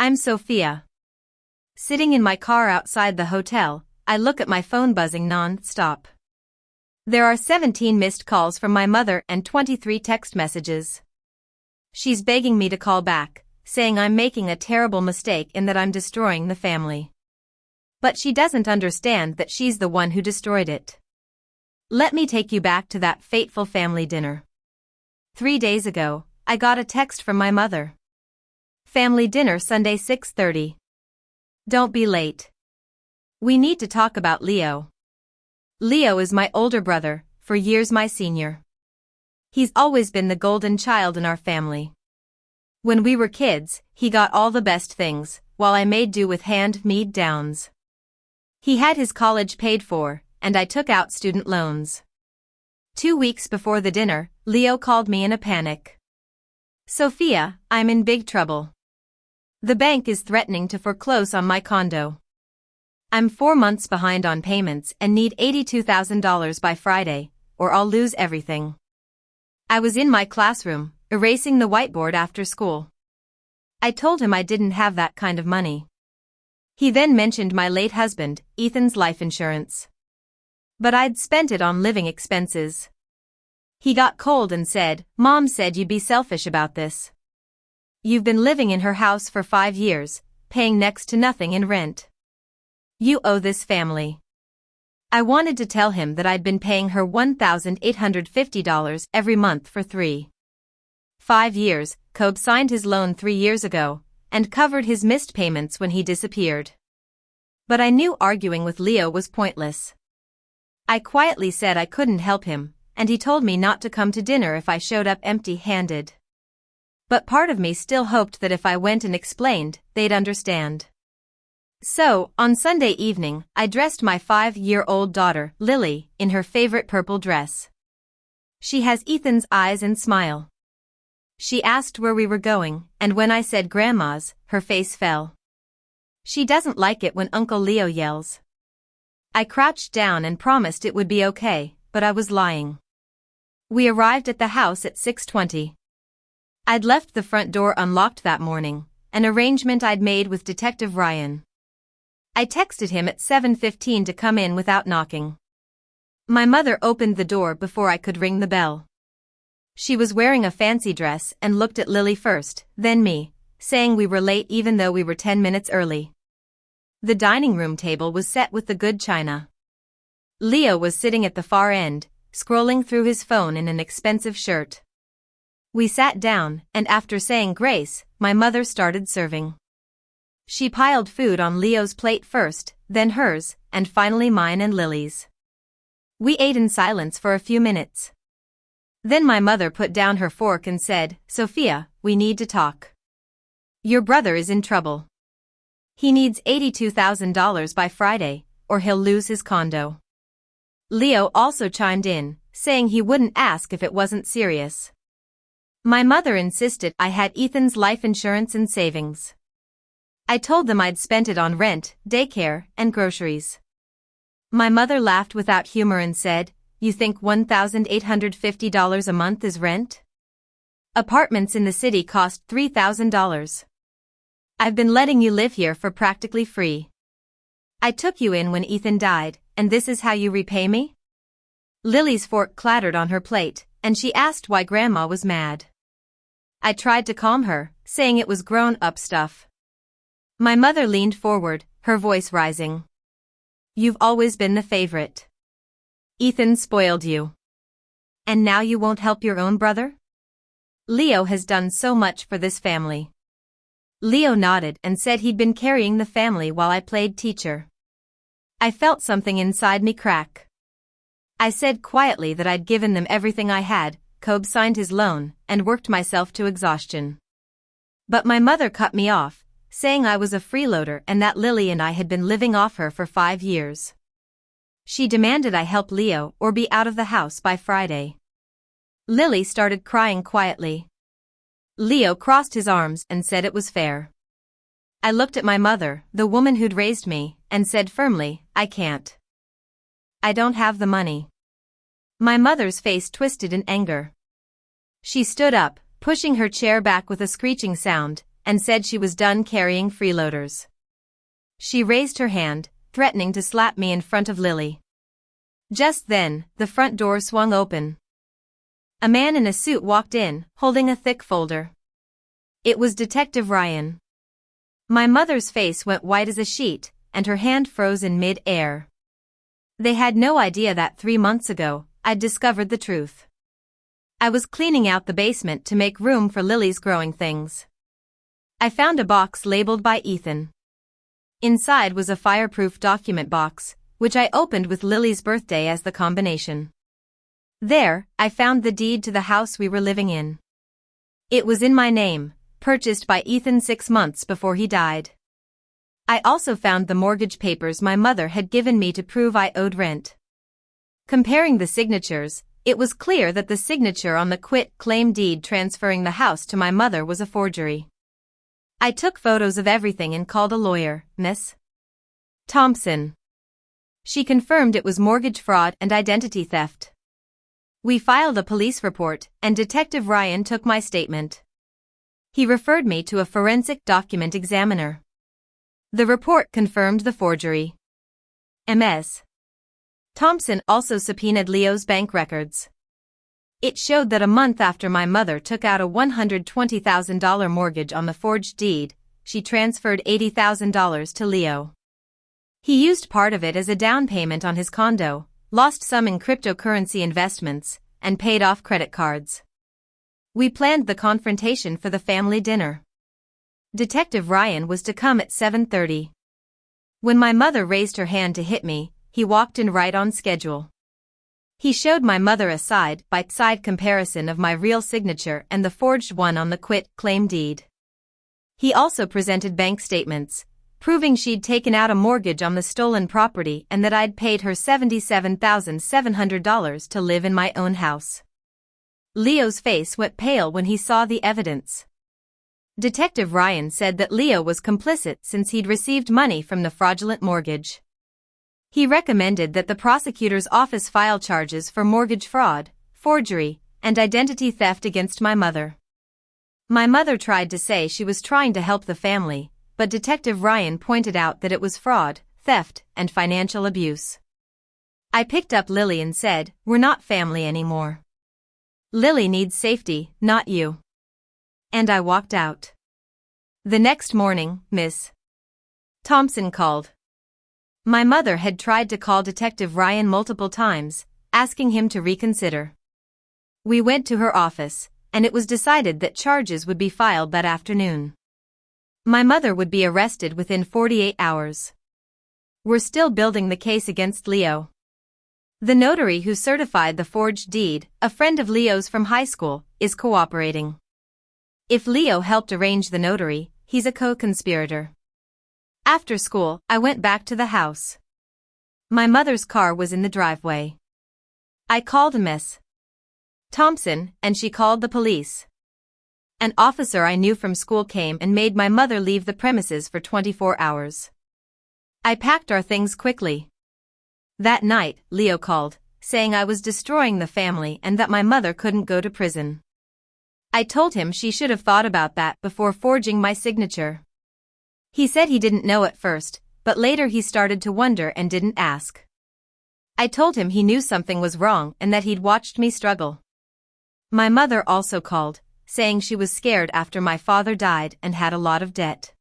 I'm Sophia. Sitting in my car outside the hotel, I look at my phone buzzing non-stop. There are 17 missed calls from my mother and 23 text messages. She's begging me to call back, saying I'm making a terrible mistake and that I'm destroying the family. But she doesn't understand that she's the one who destroyed it. Let me take you back to that fateful family dinner. 3 days ago, I got a text from my mother. Family dinner Sunday 6:30. Don't be late. We need to talk about Leo. Leo is my older brother, for years my senior. He's always been the golden child in our family. When we were kids, he got all the best things, while I made do with hand-me-downs. He had his college paid for, and I took out student loans. 2 weeks before the dinner, Leo called me in a panic. Sophia, I'm in big trouble. The bank is threatening to foreclose on my condo. I'm 4 months behind on payments and need $82,000 by Friday, or I'll lose everything. I was in my classroom, erasing the whiteboard after school. I told him I didn't have that kind of money. He then mentioned my late husband, Ethan's life insurance. But I'd spent it on living expenses. He got cold and said, "Mom said you'd be selfish about this. You've been living in her house for 5 years, paying next to nothing in rent. You owe this family." I wanted to tell him that I'd been paying her $1,850 every month for 5 years. Cobb signed his loan 3 years ago, and covered his missed payments when he disappeared. But I knew arguing with Leo was pointless. I quietly said I couldn't help him, and he told me not to come to dinner if I showed up empty-handed. But part of me still hoped that if I went and explained, they'd understand. So, on Sunday evening, I dressed my 5-year-old daughter, Lily, in her favorite purple dress. She has Ethan's eyes and smile. She asked where we were going, and when I said Grandma's, her face fell. She doesn't like it when Uncle Leo yells. I crouched down and promised it would be okay, but I was lying. We arrived at the house at 6:20. I'd left the front door unlocked that morning, an arrangement I'd made with Detective Ryan. I texted him at 7:15 to come in without knocking. My mother opened the door before I could ring the bell. She was wearing a fancy dress and looked at Lily first, then me, saying we were late even though we were 10 minutes early. The dining room table was set with the good china. Leo was sitting at the far end, scrolling through his phone in an expensive shirt. We sat down, and after saying grace, my mother started serving. She piled food on Leo's plate first, then hers, and finally mine and Lily's. We ate in silence for a few minutes. Then my mother put down her fork and said, "Sophia, we need to talk. Your brother is in trouble. He needs $82,000 by Friday, or he'll lose his condo." Leo also chimed in, saying he wouldn't ask if it wasn't serious. My mother insisted I had Ethan's life insurance and savings. I told them I'd spent it on rent, daycare, and groceries. My mother laughed without humor and said, "You think $1,850 a month is rent? Apartments in the city cost $3,000. I've been letting you live here for practically free. I took you in when Ethan died, and this is how you repay me?" Lily's fork clattered on her plate, and she asked why Grandma was mad. I tried to calm her, saying it was grown-up stuff. My mother leaned forward, her voice rising. "You've always been the favorite. Ethan spoiled you. And now you won't help your own brother? Leo has done so much for this family." Leo nodded and said he'd been carrying the family while I played teacher. I felt something inside me crack. I said quietly that I'd given them everything I had, Cobb signed his loan, and worked myself to exhaustion. But my mother cut me off, saying I was a freeloader and that Lily and I had been living off her for 5 years. She demanded I help Leo or be out of the house by Friday. Lily started crying quietly. Leo crossed his arms and said it was fair. I looked at my mother, the woman who'd raised me, and said firmly, "I can't. I don't have the money." My mother's face twisted in anger. She stood up, pushing her chair back with a screeching sound, and said she was done carrying freeloaders. She raised her hand, threatening to slap me in front of Lily. Just then, the front door swung open. A man in a suit walked in, holding a thick folder. It was Detective Ryan. My mother's face went white as a sheet, and her hand froze in mid-air. They had no idea that 3 months ago, I'd discovered the truth. I was cleaning out the basement to make room for Lily's growing things. I found a box labeled by Ethan. Inside was a fireproof document box, which I opened with Lily's birthday as the combination. There, I found the deed to the house we were living in. It was in my name, purchased by Ethan 6 months before he died. I also found the mortgage papers my mother had given me to prove I owed rent. Comparing the signatures, it was clear that the signature on the quit-claim deed transferring the house to my mother was a forgery. I took photos of everything and called a lawyer, Miss Thompson. She confirmed it was mortgage fraud and identity theft. We filed a police report, and Detective Ryan took my statement. He referred me to a forensic document examiner. The report confirmed the forgery. Ms. Thompson also subpoenaed Leo's bank records. It showed that a month after my mother took out a $120,000 mortgage on the forged deed, she transferred $80,000 to Leo. He used part of it as a down payment on his condo, lost some in cryptocurrency investments, and paid off credit cards. We planned the confrontation for the family dinner. Detective Ryan was to come at 7:30. When my mother raised her hand to hit me, he walked in right on schedule. He showed my mother a side-by-side comparison of my real signature and the forged one on the quit-claim deed. He also presented bank statements, proving she'd taken out a mortgage on the stolen property and that I'd paid her $77,700 to live in my own house. Leo's face went pale when he saw the evidence. Detective Ryan said that Leo was complicit since he'd received money from the fraudulent mortgage. He recommended that the prosecutor's office file charges for mortgage fraud, forgery, and identity theft against my mother. My mother tried to say she was trying to help the family, but Detective Ryan pointed out that it was fraud, theft, and financial abuse. I picked up Lily and said, "We're not family anymore. Lily needs safety, not you." And I walked out. The next morning, Miss Thompson called. My mother had tried to call Detective Ryan multiple times, asking him to reconsider. We went to her office, and it was decided that charges would be filed that afternoon. My mother would be arrested within 48 hours. We're still building the case against Leo. The notary who certified the forged deed, a friend of Leo's from high school, is cooperating. If Leo helped arrange the notary, he's a co-conspirator. After school, I went back to the house. My mother's car was in the driveway. I called Miss Thompson, and she called the police. An officer I knew from school came and made my mother leave the premises for 24 hours. I packed our things quickly. That night, Leo called, saying I was destroying the family and that my mother couldn't go to prison. I told him she should have thought about that before forging my signature. He said he didn't know at first, but later he started to wonder and didn't ask. I told him he knew something was wrong and that he'd watched me struggle. My mother also called, saying she was scared after my father died and had a lot of debt.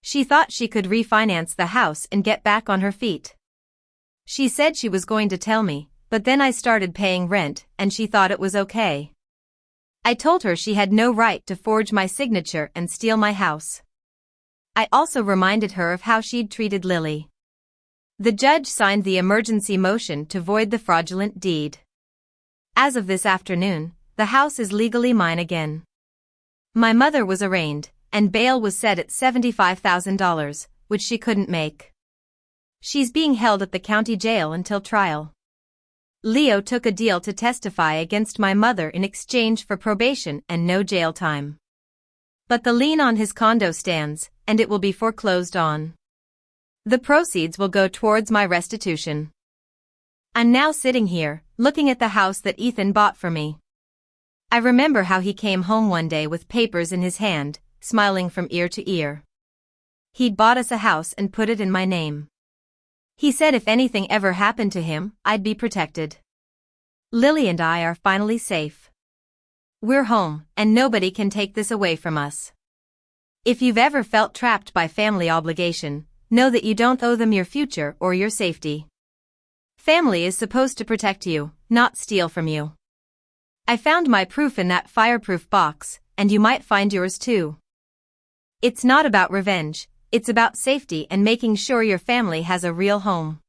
She thought she could refinance the house and get back on her feet. She said she was going to tell me, but then I started paying rent and she thought it was okay. I told her she had no right to forge my signature and steal my house. I also reminded her of how she'd treated Lily. The judge signed the emergency motion to void the fraudulent deed. As of this afternoon, the house is legally mine again. My mother was arraigned, and bail was set at $75,000, which she couldn't make. She's being held at the county jail until trial. Leo took a deal to testify against my mother in exchange for probation and no jail time. But the lien on his condo stands, and it will be foreclosed on. The proceeds will go towards my restitution. I'm now sitting here, looking at the house that Ethan bought for me. I remember how he came home one day with papers in his hand, smiling from ear to ear. He'd bought us a house and put it in my name. He said if anything ever happened to him, I'd be protected. Lily and I are finally safe. We're home, and nobody can take this away from us. If you've ever felt trapped by family obligation, know that you don't owe them your future or your safety. Family is supposed to protect you, not steal from you. I found my proof in that fireproof box, and you might find yours too. It's not about revenge, it's about safety and making sure your family has a real home.